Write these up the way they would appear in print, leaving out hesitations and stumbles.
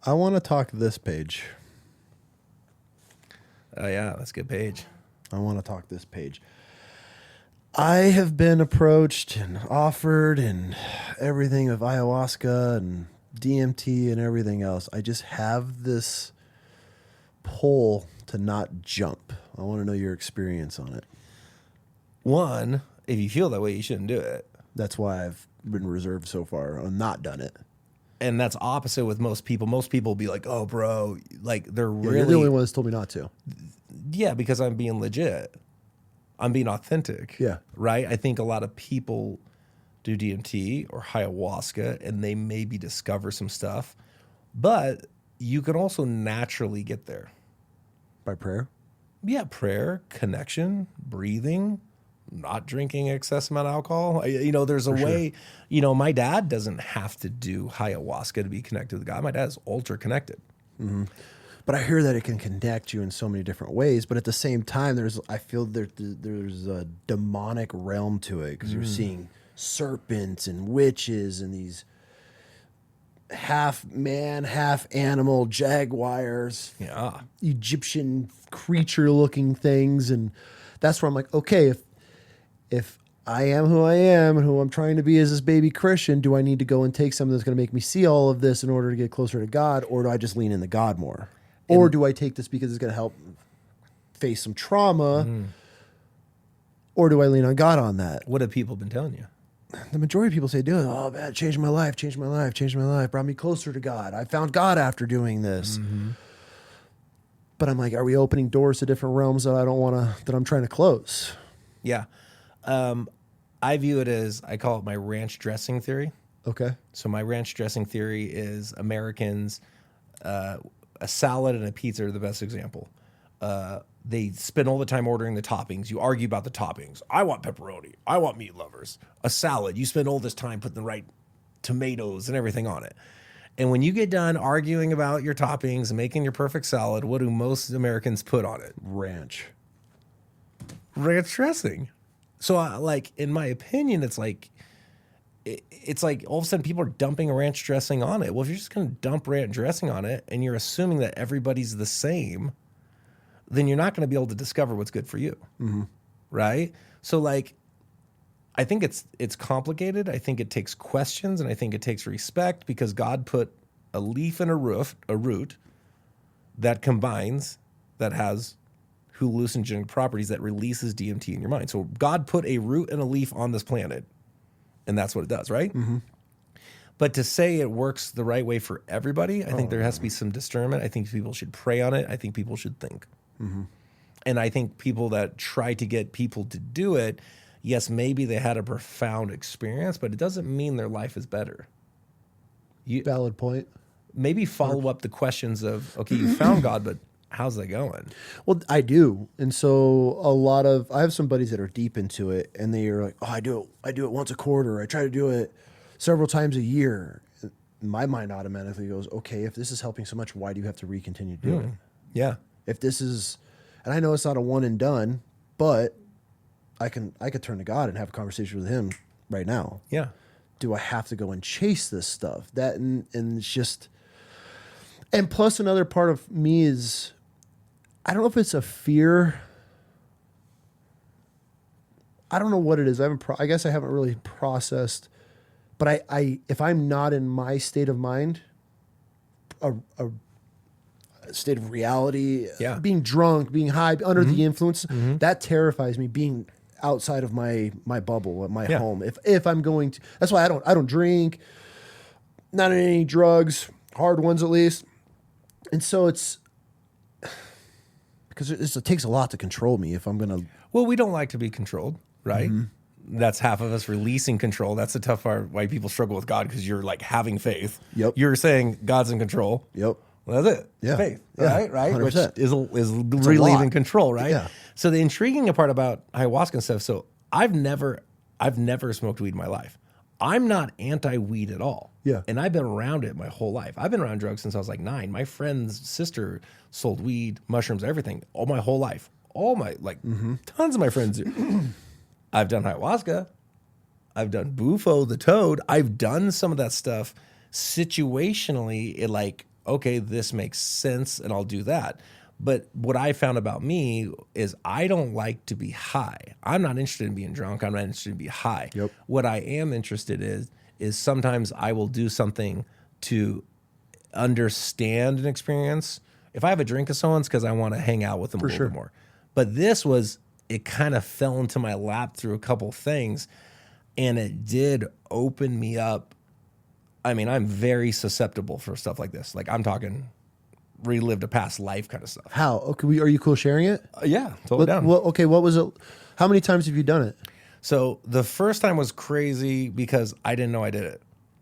I want to talk this page. Oh, yeah, that's a good page. I want to talk this page. I have been approached and offered and everything of ayahuasca and DMT and everything else. I just have this pull to not jump. I want to know your experience on it. One, if you feel that way, you shouldn't do it. That's why I've been reserved so far and not done it. And that's opposite with most people. Most people will be like, oh, bro, like they're really... You're the only one that's told me not to. Yeah, because I'm being legit. I'm being authentic. Yeah. Right? I think a lot of people do DMT or ayahuasca and they maybe discover some stuff, but you can also naturally get there. By prayer? Yeah, prayer, connection, breathing, not drinking excess amount of alcohol. There's a way, my dad doesn't have to do ayahuasca to be connected with God. My dad's ultra connected. Mm-hmm. But I hear that it can connect you in so many different ways. But at the same time, I feel there's a demonic realm to it because you're seeing serpents and witches and these half man, half animal jaguars, Yeah, Egyptian creature looking things. And that's where I'm like, okay, if I am who I am and who I'm trying to be as this baby Christian, do I need to go and take something that's going to make me see all of this in order to get closer to God? Or do I just lean into God more? Or do I take this because it's going to help face some trauma? Or do I lean on God on that? what have people been telling you? The majority of people say, do it. Oh, man, changed my life, brought me closer to God. I found God after doing this. Mm-hmm. But I'm like, are we opening doors to different realms that I'm trying to close? Yeah. I view it as, I call it my ranch dressing theory. Okay. So my ranch dressing theory is Americans, a salad and a pizza are the best example. They spend all the time ordering the toppings. You argue about the toppings. I want pepperoni. I want meat lovers. A salad, you spend all this time putting the right tomatoes and everything on it. And when you get done arguing about your toppings and making your perfect salad, what do most Americans put on it? Ranch dressing. So, in my opinion, it's like all of a sudden people are dumping ranch dressing on it. Well, if you're just going to dump ranch dressing on it and you're assuming that everybody's the same, then you're not going to be able to discover what's good for you. Mm-hmm. Right? So, I think it's complicated. I think it takes questions and I think it takes respect because God put a leaf and a root that combines, that has hallucinogenic properties that releases DMT in your mind. So God put a root and a leaf on this planet, and that's what it does, right? Mm-hmm. But to say it works the right way for everybody, I think there has to be some discernment. I think people should pray on it. I think people should think. Mm-hmm. And I think people that try to get people to do it, yes, maybe they had a profound experience, but it doesn't mean their life is better. Valid point. Maybe follow up the questions of, okay, you found God, but how's that going? Well, I do. And so I have some buddies that are deep into it and they are like, oh, I do it once a quarter. I try to do it several times a year. My mind automatically goes, okay, if this is helping so much, why do you have to continue to do it? Yeah. If this is, and I know it's not a one and done, but I could turn to God and have a conversation with him right now. Yeah. Do I have to go and chase this stuff? That and it's just, and plus another part of me is, I don't know if it's a fear. I don't know what it is. I guess I haven't really processed, but I if I'm not in my state of mind, a state of reality, being drunk, being high, under the influence, that terrifies me. Being outside of my bubble at my home. If I'm going to, that's why I don't drink, not any drugs, hard ones at least. And so it's because it takes a lot to control me if I'm going to. Well, we don't like to be controlled, right? Mm-hmm. That's half of us releasing control. That's the tough part why people struggle with God, because you're like having faith. Yep. You're saying God's in control. Yep. Well, that's it. Yeah. Faith. Yeah. Right? 100%. Which is relieving control, right? Yeah. So the intriguing part about ayahuasca and stuff, so I've never smoked weed in my life. I'm not anti-weed at all. Yeah. And I've been around it my whole life. I've been around drugs since I was like 9. My friend's sister sold weed, mushrooms, everything, all my whole life. All my, tons of my friends do. I've done ayahuasca. I've done Bufo, the toad. I've done some of that stuff situationally. okay, this makes sense and I'll do that. But what I found about me is I don't like to be high. I'm not interested in being drunk. I'm not interested in being high. Yep. What I am interested in is sometimes I will do something to understand an experience. If I have a drink of someone's because I want to hang out with them a little bit more. But this was, it kind of fell into my lap through a couple things, and it did open me up. I mean, I'm very susceptible for stuff like this. Like I'm talking relived a past life kind of stuff. How? Okay, are you cool sharing it? Yeah, totally down. Well, okay, what was it? How many times have you done it? So the first time was crazy because I didn't know I did it.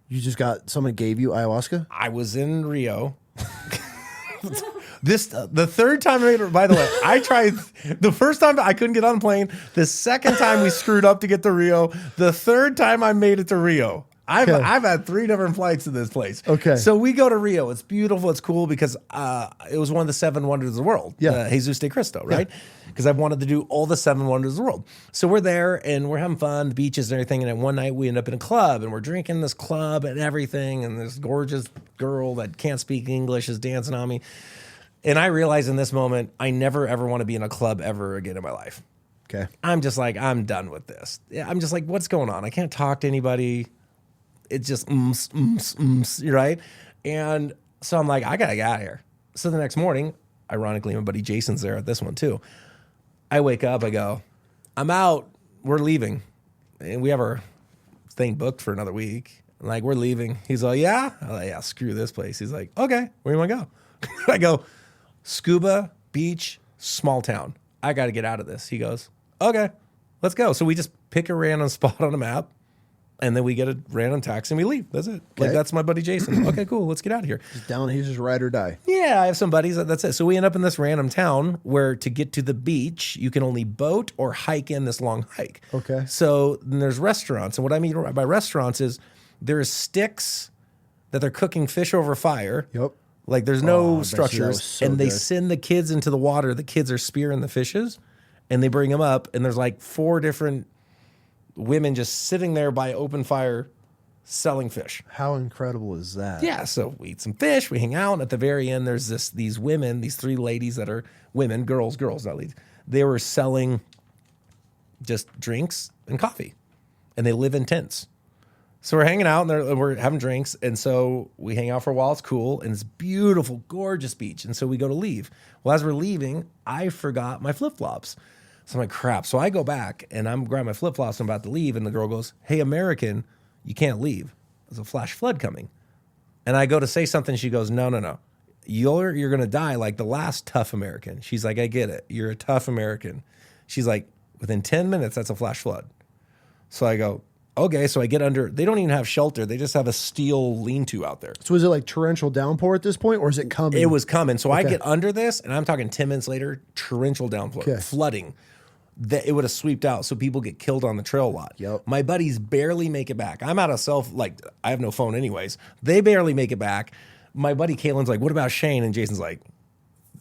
You just got, someone gave you ayahuasca? I was in Rio. The third time I made it, by the way, I tried the first time I couldn't get on the plane. The second time we screwed up to get to Rio. The third time I made it to Rio. I've had 3 different flights to this place. Okay. So we go to Rio. It's beautiful. It's cool because it was one of the 7 wonders of the world. Yeah. Jesus de Cristo, right? Because I've wanted to do all the 7 wonders of the world. So we're there and we're having fun, the beaches and everything. And then one night we end up in a club and we're drinking this club and everything. And this gorgeous girl that can't speak English is dancing on me. And I realize in this moment, I never, ever want to be in a club ever again in my life. Okay. I'm just like, I'm done with this. I'm just like, what's going on? I can't talk to anybody. It's just, right? And so I'm like, I got to get out of here. So the next morning, ironically, my buddy Jason's there at this one too. I wake up, I go, I'm out. We're leaving. And we have our thing booked for another week. I'm like, we're leaving. He's like, yeah? I'm like, yeah, screw this place. He's like, okay, where do you want to go? I go, scuba, beach, small town. I got to get out of this. He goes, okay, let's go. So we just pick a random spot on a map. And then we get a random taxi and we leave. That's it. Okay. Like, that's my buddy Jason. Okay, cool. Let's get out of here. He's just ride or die. Yeah, I have some buddies. That's it. So we end up in this random town where to get to the beach, you can only boat or hike in this long hike. Okay. So then there's restaurants. And what I mean by restaurants is there's sticks that they're cooking fish over fire. Yep. Like there's I no bet you that structures. was so And they good. send the kids into the water. The kids are spearing the fishes and they bring them up. And there's like 4 different women just sitting there by open fire selling fish. How incredible is that? Yeah, so we eat some fish, we hang out, and at the very end, there's these women, these 3 ladies that are women, girls, not ladies. They were selling just drinks and coffee, and they live in tents. So we're hanging out, and we're having drinks, and so we hang out for a while. It's cool, and it's beautiful, gorgeous beach, and so we go to leave. Well, as we're leaving, I forgot my flip-flops. So I'm like, crap. So I go back, and I'm grabbing my flip-flops, I'm about to leave, and the girl goes, hey, American, you can't leave. There's a flash flood coming. And I go to say something. She goes, no. You're going to die like the last tough American. She's like, I get it. You're a tough American. She's like, within 10 minutes, that's a flash flood. So I go, okay. So I get under. They don't even have shelter. They just have a steel lean-to out there. So is it like torrential downpour at this point, or is it coming? It was coming. So I get under this, and I'm talking 10 minutes later, torrential downpour, flooding. That it would have sweeped out, so people get killed on the trail a lot. Yep. My buddies barely make it back. I'm out of I have no phone anyways. They barely make it back. My buddy Caitlin's like, what about Shane? And Jason's like,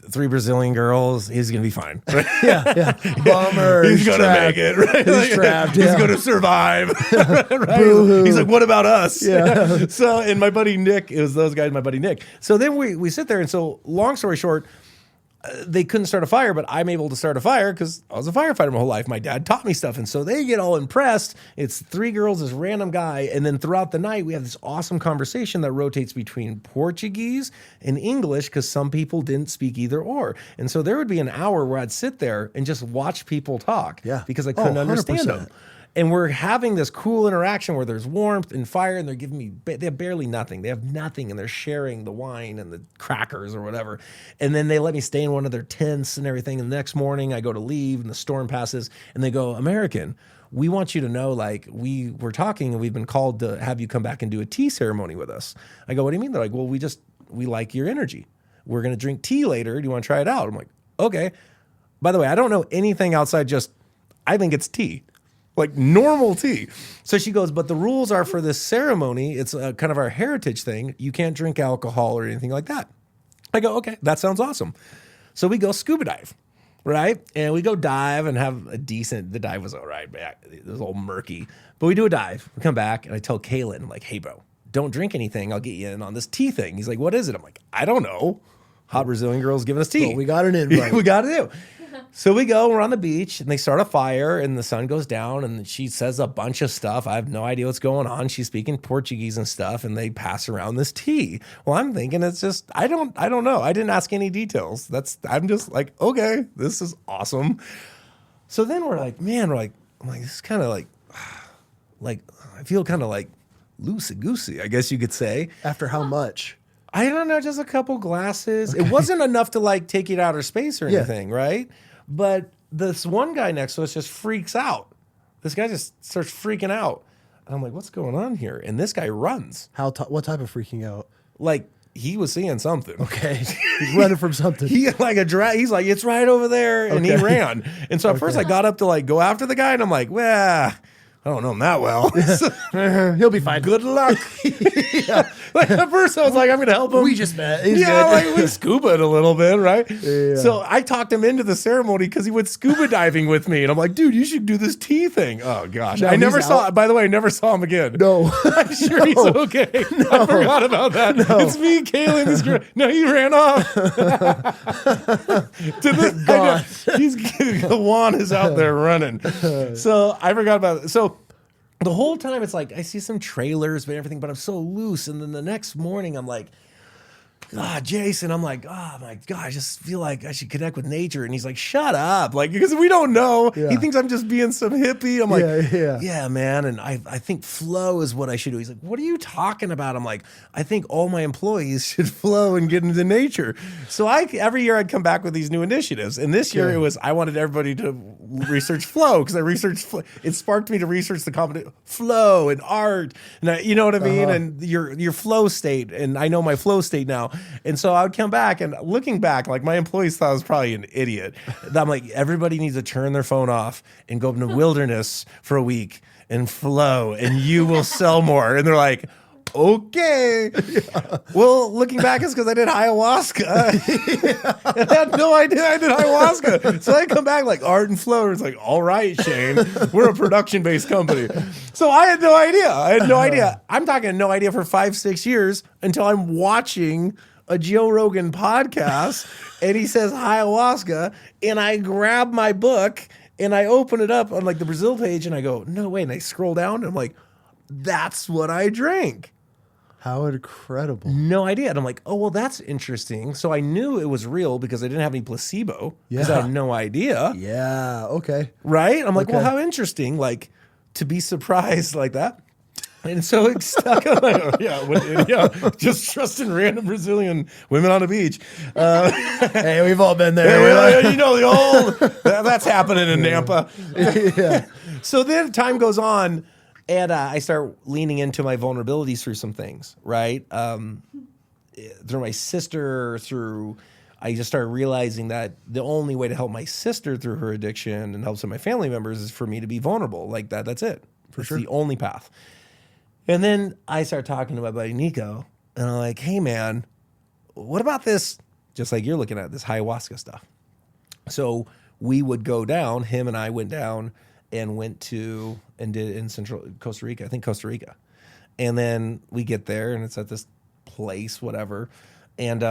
3 Brazilian girls, he's going to be fine. Right? Yeah. Bummer. He's going to make it. Right? He's trapped. He's Yeah. going to survive. Right? Boo-hoo. He's like, what about us? Yeah. So, and my buddy Nick, it was those guys, my buddy Nick. So then we sit there. And so long story short, they couldn't start a fire, but I'm able to start a fire because I was a firefighter my whole life. My dad taught me stuff. And so they get all impressed. It's 3 girls, this random guy. And then throughout the night, we have this awesome conversation that rotates between Portuguese and English because some people didn't speak either or. And so there would be an hour where I'd sit there and just watch people talk because I couldn't understand 100%. them. And we're having this cool interaction where there's warmth and fire, and they're giving me, they have barely nothing. They have nothing, and they're sharing the wine and the crackers or whatever. And then they let me stay in one of their tents and everything. And the next morning, I go to leave, and the storm passes, and they go, American, we want you to know, like, we were talking, and we've been called to have you come back and do a tea ceremony with us. I go, what do you mean? They're like, well, we like your energy. We're going to drink tea later. Do you want to try it out? I'm like, okay. By the way, I don't know anything outside just, I think it's tea. Like normal tea. So she goes, but the rules are for this ceremony. It's kind of our heritage thing. You can't drink alcohol or anything like that. I go, okay, that sounds awesome. So we go scuba dive, right? And we go dive and have the dive was all right. It was all murky. But we do a dive. We come back and I tell Kaylin, I'm like, hey, bro, don't drink anything. I'll get you in on this tea thing. He's like, what is it? I'm like, I don't know. Hot Brazilian girl's giving us tea. Well, we got an invite. We got to do. So we go, we're on the beach, and they start a fire, and the sun goes down, and she says a bunch of stuff. I have no idea what's going on. She's speaking Portuguese and stuff, and they pass around this tea. Well, I'm thinking it's just, I don't know. I didn't ask any details. I'm just like, okay, this is awesome. So then we're like, I'm like, this is kind of like, I feel kind of like loosey-goosey, I guess you could say. After how much? I don't know, just a couple glasses. Okay. It wasn't enough to like take you to outer space or anything, right? But this one guy next to us just freaks out. This guy just starts freaking out. And I'm like, what's going on here? And this guy runs. What type of freaking out? Like, he was seeing something. Okay. He's running from something. He's like, it's right over there. And he ran. And so at first I got up to like go after the guy, and I'm like, well, I don't know him that well. He'll be fine. Good luck. Like at first I was like, I'm going to help him. We just met. He's good. Like we scuba a little bit, right? Yeah. So I talked him into the ceremony because he went scuba diving with me. And I'm like, dude, you should do this tea thing. Oh, gosh. No, I never saw, by the way, I never saw him again. No. I'm sure he's okay. I forgot about that. No. It's me, Kaylin. This girl. No, he ran off. The wand is out there running. So I forgot about it. So the whole time it's like I see some trailers and everything, but I'm so loose. And then the next morning I'm like, Jason, I'm like, oh my God, I just feel like I should connect with nature. And he's like, shut up. Like, because we don't know. Yeah. He thinks I'm just being some hippie. I'm like, yeah, man. And I think flow is what I should do. He's like, what are you talking about? I'm like, I think all my employees should flow and get into nature. So every year I'd come back with these new initiatives. And this year I wanted everybody to research flow because I researched flow. It sparked me to research the combination flow and art. And you know what I mean? And your flow state. And I know my flow state now. And so I would come back, and looking back, like my employees thought I was probably an idiot. I'm like, everybody needs to turn their phone off and go up in the wilderness for a week and flow, and you will sell more. And they're like, okay. Yeah. Well, looking back, it's because I did ayahuasca. And I had no idea I did ayahuasca. So I come back like art and flow. And it's like, all right, Shane, we're a production-based company. So I had no idea. I'm talking no idea for 5-6 years until I'm watching a Joe Rogan podcast, and he says ayahuasca, and I grab my book and I open it up on like the Brazil page, and I go, no way. And I scroll down, and I'm like, that's what I drank. How incredible. No idea. And I'm like, oh, well, that's interesting. So I knew it was real because I didn't have any placebo because I had no idea. Yeah. Okay. Right? I'm like, well, how interesting, like, to be surprised like that. And so it stuck. Just trusting random Brazilian women on the beach. Hey, we've all been there. That's happening in Nampa. Yeah. So then time goes on, and I start leaning into my vulnerabilities through some things, right? Through my sister, I just started realizing that the only way to help my sister through her addiction and help some of my family members is for me to be vulnerable like that. That's it. That's the only path. And then I start talking to my buddy Nico, and I'm like, hey, man, what about this? Just like you're looking at this ayahuasca stuff. So we would go down, him and I went down and did it in central Costa Rica, I think Costa Rica. And then we get there, and it's at this place, whatever. And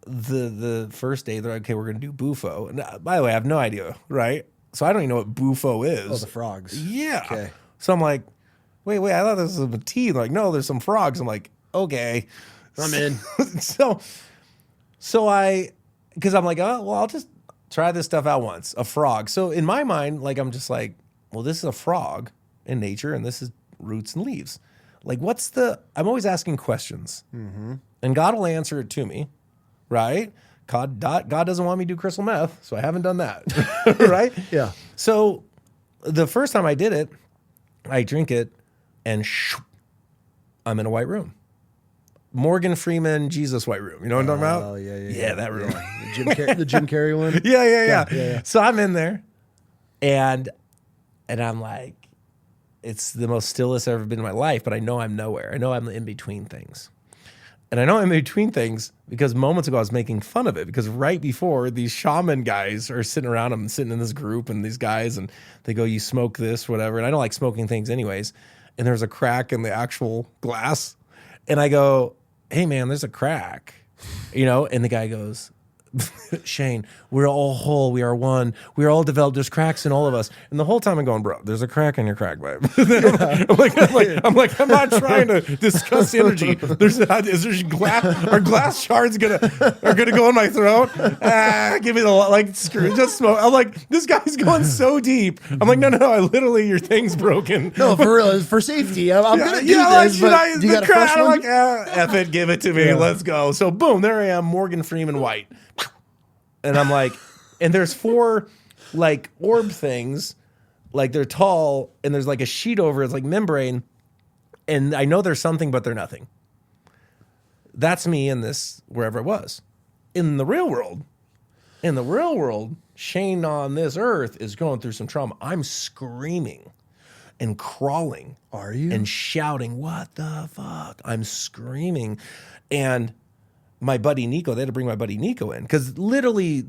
the first day, they're like, okay, we're going to do Bufo. And by the way, I have no idea, right? So I don't even know what Bufo is. Oh, the frogs. Yeah. Okay. So I'm like, wait, I thought this was a tea. They're like, no, there's some frogs. I'm like, okay. I'm in. So because I'm like, oh, well, I'll just try this stuff out once, a frog. So in my mind, like, I'm just like, well, this is a frog in nature, and this is roots and leaves. Like, I'm always asking questions, and God will answer it to me, right? God doesn't want me to do crystal meth, so I haven't done that, right? Yeah. So the first time I did it, I drink it, and I'm in a white room. Morgan Freeman, Jesus white room. You know what I'm talking about? Oh, yeah. Yeah, that room. Yeah. The Jim Carrey one? Yeah. So I'm in there, and I'm like, it's the most stillest I've ever been in my life, but I know I'm nowhere. I know I'm in between things. And I know I'm in between things because moments ago I was making fun of it because right before these shaman guys are sitting around, I'm sitting in this group and these guys, and they go, you smoke this, whatever. And I don't like smoking things anyways. And there's a crack in the actual glass. And I go, hey man, there's a crack, and the guy goes, Shane, we're all whole. We are one. We are all developed. There's cracks in all of us. And the whole time I'm going, bro, there's a crack in your crack pipe. I'm not trying to discuss energy. Is there glass? Are glass shards gonna go in my throat? Give me the screw. Just smoke. I'm like, this guy's going so deep. I'm like, no. I literally, your thing's broken. No, for real, for safety. I'm gonna do this. But do you got a fresh I'm one? like, F it, give it to me. Let's go. So boom, there I am, Morgan Freeman White. And I'm like, and there's 4 orb things, they're tall, and there's a sheet over it's membrane, and I know there's something, but they're nothing. That's me in this wherever it was. In the real world, Shane on this earth is going through some trauma. I'm screaming and crawling. Are you? And shouting, what the fuck? I'm screaming. And my buddy Nico, they had to bring my buddy Nico in because literally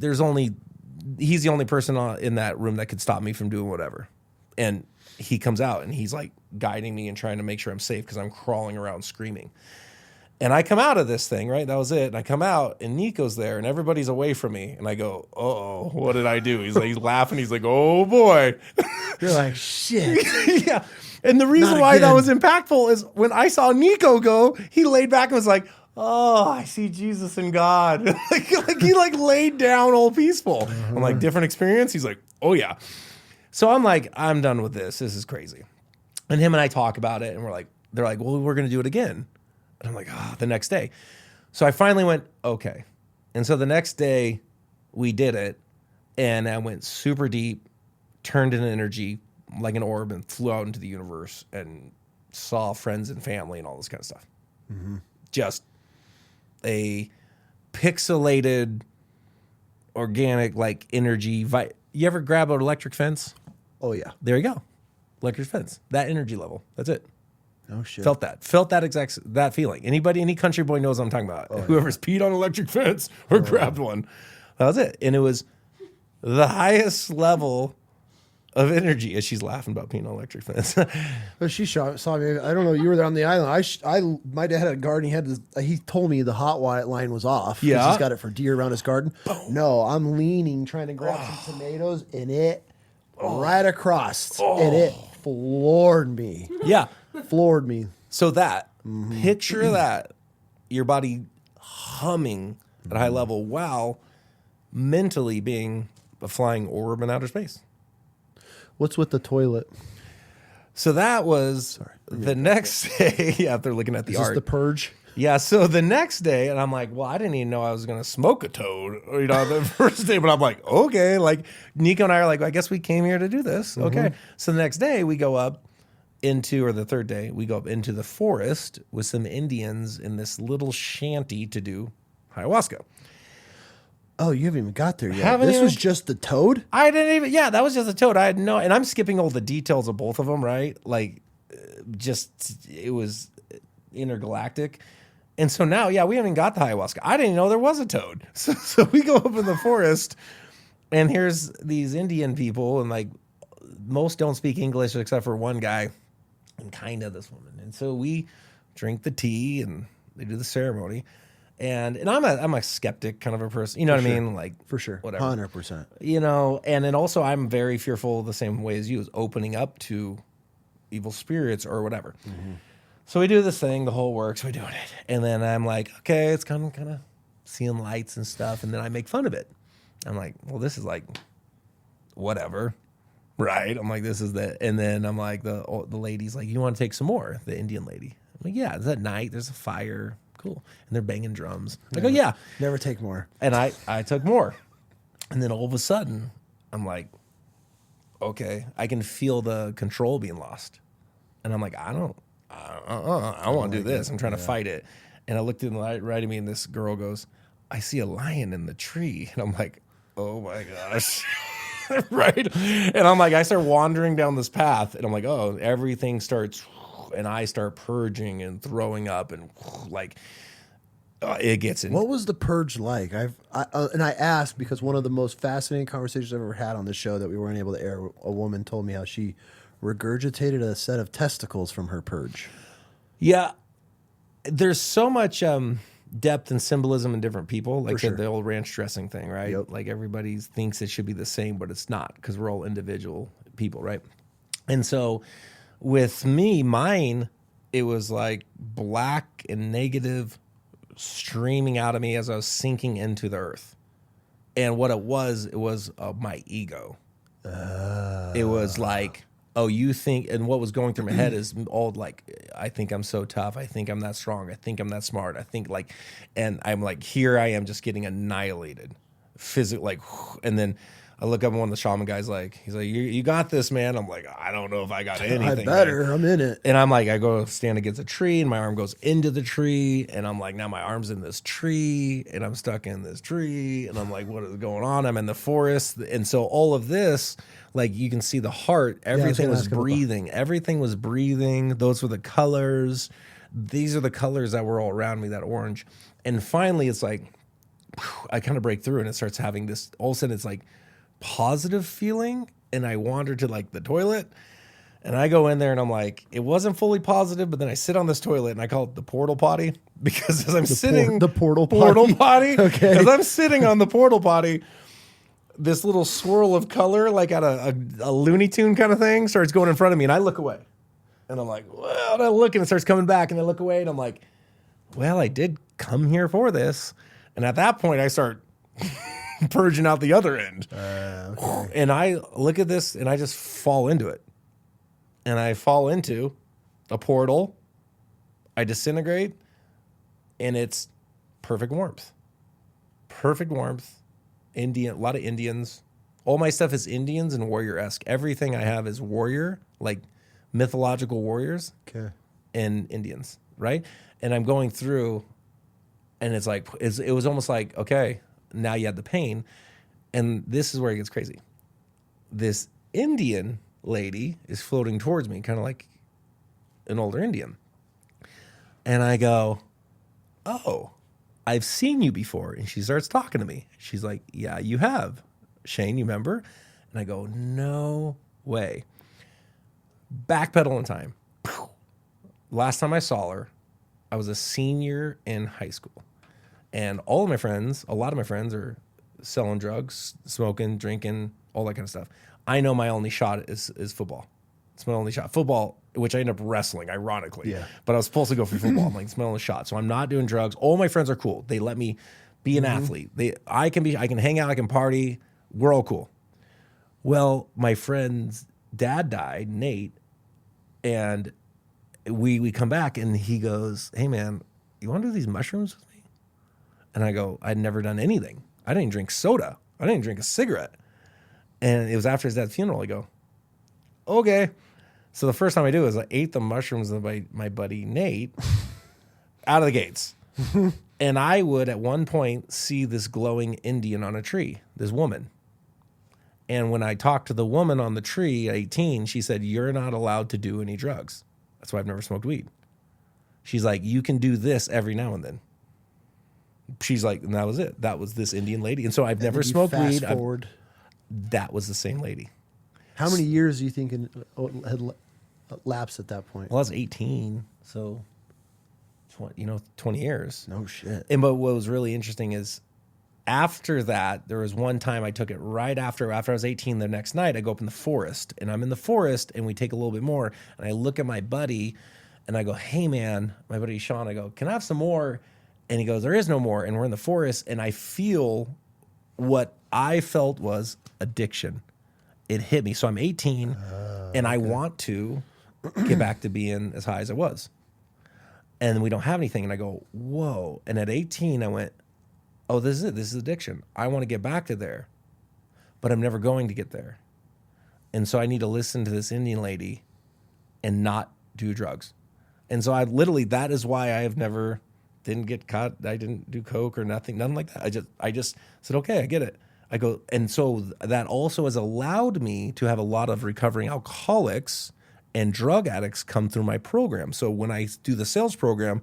he's the only person in that room that could stop me from doing whatever. And he comes out and he's guiding me and trying to make sure I'm safe because I'm crawling around screaming. And I come out of this thing, right? That was it. And I come out and Nico's there and everybody's away from me. And I go, uh-oh, what did I do? He's laughing. He's like, oh boy. You're like, shit. Yeah. And the reason why that was impactful is when I saw Nico go, he laid back and was like, oh, I see Jesus and God. He laid down all peaceful. I'm like, different experience? He's like, oh yeah. So I'm like, I'm done with this. This is crazy. And him and I talk about it and they're like, well, we're going to do it again. And I'm like, the next day. So I finally went, okay. And so the next day we did it and I went super deep, turned into energy like an orb and flew out into the universe and saw friends and family and all this kind of stuff. Mm-hmm. Just a pixelated organic energy. You ever grab an electric fence? Oh yeah. There you go. Electric fence. That energy level. That's it. No shit. Felt that feeling. Any country boy knows what I'm talking about. Whoever's peed on an electric fence or grabbed one. That was it. And it was the highest level of energy as she's laughing about peeing on electric fence. But she saw me. I don't know. You were there on the island. My dad had a garden. He told me the hot wire line was off. Yeah. He's got it for deer around his garden. Boom. No, I'm leaning, trying to grab some tomatoes, and it right across. And it floored me. Yeah. Floored me. So picture that, your body humming at a high level while mentally being a flying orb in outer space. What's with the toilet? So that was the next day. Yeah, they're looking at the art. Is this the purge? Yeah, so the next day, and I'm like, well, I didn't even know I was going to smoke a toad, the first day. But I'm like, okay. Nico and I are like, I guess we came here to do this. Mm-hmm. Okay. So the next day, we go up the third day, we go up into the forest with some Indians in this little shanty to do ayahuasca. Oh, you haven't even got there yet. This was just the toad? I didn't even, that was just a toad. I had no, and I'm skipping all the details of both of them, right? It was intergalactic. And so now, we haven't even got the ayahuasca. I didn't even know there was a toad. So we go up in the forest, and here's these Indian people, and most don't speak English except for one guy, and kind of this woman. And so we drink the tea, and they do the ceremony. And I'm a skeptic kind of a person. You know what I mean? For sure. Whatever. 100%. And then also I'm very fearful the same way as you, is opening up to evil spirits or whatever. Mm-hmm. So we do this thing, the whole works, we're doing it. And then I'm like, okay, it's kind of seeing lights and stuff. And then I make fun of it. I'm like, well, this is whatever. Right? I'm like, this is the, and then I'm like, the lady's like, you want to take some more? The Indian lady. I'm like, yeah, it's at night, there's a fire. Cool. And they're banging drums. I go, yeah. Never take more. And I took more. And then all of a sudden, I'm like, okay, I can feel the control being lost. And I'm like, I don't want to do this. I'm trying to fight it. And I looked in the light right at me, and this girl goes, I see a lion in the tree. And I'm like, oh my gosh. Right? And I'm like, I start wandering down this path, and I'm like, oh, everything starts, and I start purging and throwing up, and it gets in. What was the purge like? I asked because one of the most fascinating conversations I've ever had on this show that we weren't able to air, a woman told me how she regurgitated a set of testicles from her purge. Yeah. there's so much depth and symbolism in different people, like sure. the old ranch dressing thing, right? Yep. Like everybody thinks it should be the same, but it's not because we're all individual people, right? And so with me, mine, it was like black and negative streaming out of me as I was sinking into the earth. And what it was my ego. It was like, oh, you think, and what was going through my head is all like, I think I'm so tough. I think I'm that strong. I think I'm that smart. I think like, and I'm like, here I am just getting annihilated physically, like, and then I look up and one of the shaman guys, like, he's like, you got this, man. I'm like, I don't know if I got anything. I better. Man. I'm in it. And I'm like, I go stand against a tree and my arm goes into the tree. And I'm like, now my arm's in this tree and I'm stuck in this tree. And I'm like, what is going on? I'm in the forest. And so all of this, like you can see the heart, everything was breathing. Everything was breathing. Those were the colors. These are the colors that were all around me, that orange. And finally it's like, I kind of break through and it starts having this, all of a sudden it's like, positive feeling, and I wander to like the toilet and I go in there and I'm like, it wasn't fully positive, but then I sit on this toilet and I call it the portal potty because as I'm sitting the portal potty okay, as I'm sitting on the portal potty, this little swirl of color like at a Looney Tune kind of thing starts going in front of me and I look away and I'm like, well, and I look and it starts coming back and I look away and I'm like, well, I did come here for this. And at that point I start purging out the other end. Okay. And I look at this and I just fall into it. And I fall into a portal. I disintegrate and it's perfect warmth. Perfect warmth. A lot of Indians. All my stuff is Indians and warrior-esque. Everything I have is warrior, like mythological warriors. Okay. And Indians, right? And I'm going through and it's like, it was almost like, okay, now you had the pain. And this is where it gets crazy. This Indian lady is floating towards me, kind of like an older Indian. And I go, oh, I've seen you before. And she starts talking to me. She's like, yeah, you have. Shane, you remember? And I go, no way. Backpedal in time. Last time I saw her, I was a senior in high school. And all of my friends, a lot of my friends are selling drugs, smoking, drinking, all that kind of stuff. I know my only shot is football. It's my only shot. Football, which I end up wrestling, ironically. Yeah. But I was supposed to go for football. I'm like, it's my only shot. So I'm not doing drugs. All my friends are cool. They let me be an athlete. I can hang out, I can party. We're all cool. Well, my friend's dad died, Nate, and we come back and he goes, hey man, you want to do these mushrooms with me? And I go, I'd never done anything. I didn't drink soda. I didn't drink a cigarette. And it was after his dad's funeral. I go, okay. So the first time I do is I ate the mushrooms with my buddy Nate out of the gates. And I would at one point see this glowing Indian on a tree, this woman. And when I talked to the woman on the tree at 18, she said, you're not allowed to do any drugs. That's why I've never smoked weed. She's like, you can do this every now and then. She's like, and that was it. That was this Indian lady. And so I've never smoked weed. Forward. That was the same lady. How many years do you think had lapsed at that point? Well, I was 18, so 20 years. No shit. And but what was really interesting is after that, there was one time I took it right after I was 18. The next night, I go up in the forest, and I'm in the forest, and we take a little bit more, and I look at my buddy, and I go, hey man, my buddy Sean, I go, can I have some more? And he goes, there is no more. And we're in the forest, and I feel what I felt was addiction. It hit me. So I'm 18, and I want to get back to being as high as I was. And we don't have anything. And I go, whoa. And at 18, I went, oh, this is it. This is addiction. I want to get back to there, but I'm never going to get there. And so I need to listen to this Indian lady and not do drugs. And so that is why I have never... didn't get caught. I didn't do coke or nothing like that. I just said, okay, I get it. I go, and so that also has allowed me to have a lot of recovering alcoholics and drug addicts come through my program. So when I do the sales program,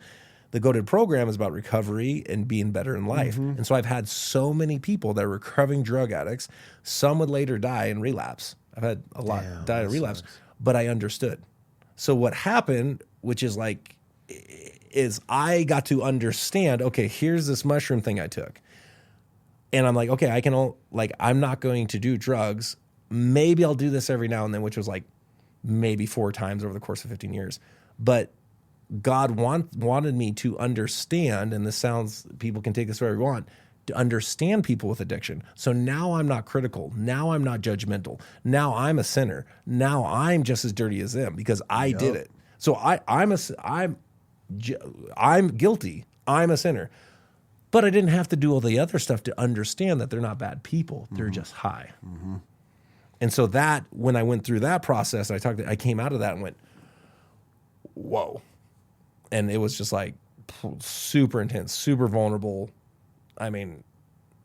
the Goated program is about recovery and being better in life. Mm-hmm. And so I've had so many people that are recovering drug addicts. Some would later die in relapse. I've had a lot die in relapse, but I understood. So what happened, which is like, is I got to understand, okay, here's this mushroom thing I took. And I'm like, okay, I'm not going to do drugs. Maybe I'll do this every now and then, which was like maybe 4 times over the course of 15 years. But God wanted me to understand, and this sounds, people can take this wherever you want, to understand people with addiction. So now I'm not critical. Now I'm not judgmental. Now I'm a sinner. Now I'm just as dirty as them because I did it. So I'm guilty. I'm a sinner. But I didn't have to do all the other stuff to understand that they're not bad people. They're just high. Mm-hmm. And so that, when I went through that process, I came out of that and went, whoa. And it was just like super intense, super vulnerable. I mean,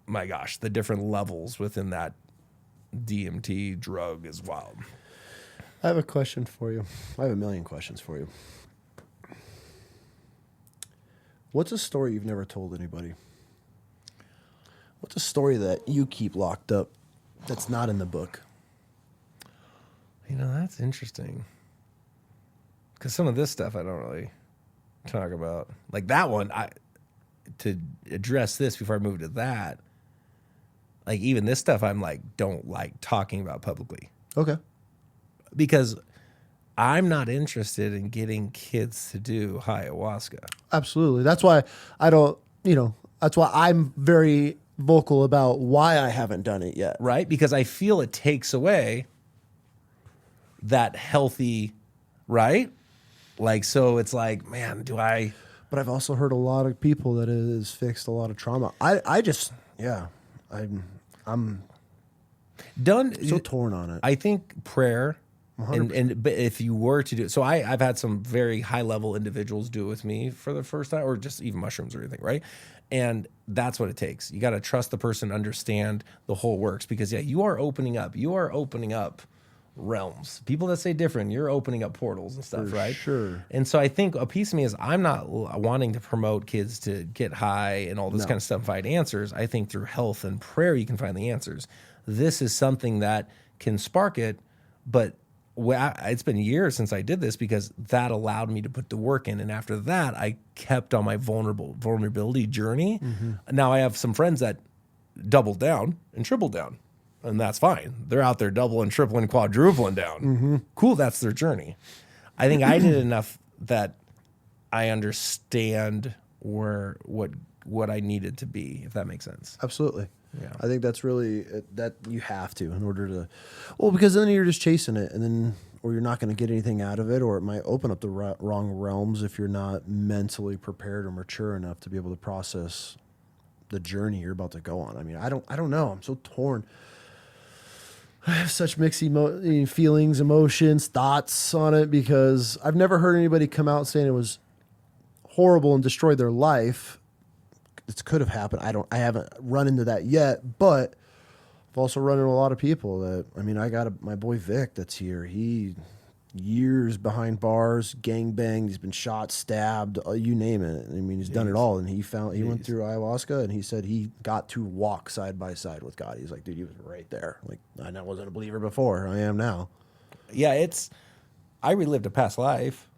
my gosh, the different levels within that DMT drug is wild. I have a question for you. I have a million questions for you. What's a story you've never told anybody? What's a story that you keep locked up that's not in the book? You know, that's interesting. Because some of this stuff I don't really talk about. Like that one, to address this before I move to that, like even this stuff I'm like, don't like talking about publicly. Okay. Because I'm not interested in getting kids to do ayahuasca. Absolutely. That's why that's why I'm very vocal about why I haven't done it yet. Right? Because I feel it takes away that healthy, right? Like, so it's like, man, But I've also heard a lot of people that it has fixed a lot of trauma. I'm so torn on it. I think prayer, and but if you were to do it, so I've had some very high level individuals do it with me for the first time, or just even mushrooms or anything, right? And that's what it takes. You got to trust the person, understand the whole works, because you are opening up. You are opening up realms. People that say different, you're opening up portals and stuff, right? Sure. And so I think a piece of me is I'm not wanting to promote kids to get high and all this kind of stuff and find answers. I think through health and prayer you can find the answers. This is something that can spark it, but it's been years since I did this because that allowed me to put the work in. And after that, I kept on my vulnerability journey. Mm-hmm. Now I have some friends that doubled down and tripled down. And that's fine. They're out there doubling, tripling, quadrupling down. Mm-hmm. Cool, that's their journey. I think I did enough that I understand what I needed to be, if that makes sense. Absolutely. Yeah. I think that's really that you have to in order to, because then you're just chasing it, and then or you're not going to get anything out of it, or it might open up the wrong realms if you're not mentally prepared or mature enough to be able to process the journey you're about to go on. I mean, I don't know. I'm so torn. I have such mixed feelings, emotions, thoughts on it because I've never heard anybody come out saying it was horrible and destroyed their life. It could have happened. I haven't run into that yet, but I've also run into a lot of people that, I got my boy Vic that's here. He years behind bars, gangbanged, he's been shot, stabbed, you name it. He's done it all. And he went through ayahuasca and he said he got to walk side by side with God. He's like, dude, he was right there. Like, I wasn't a believer before. I am now. Yeah, I relived a past life.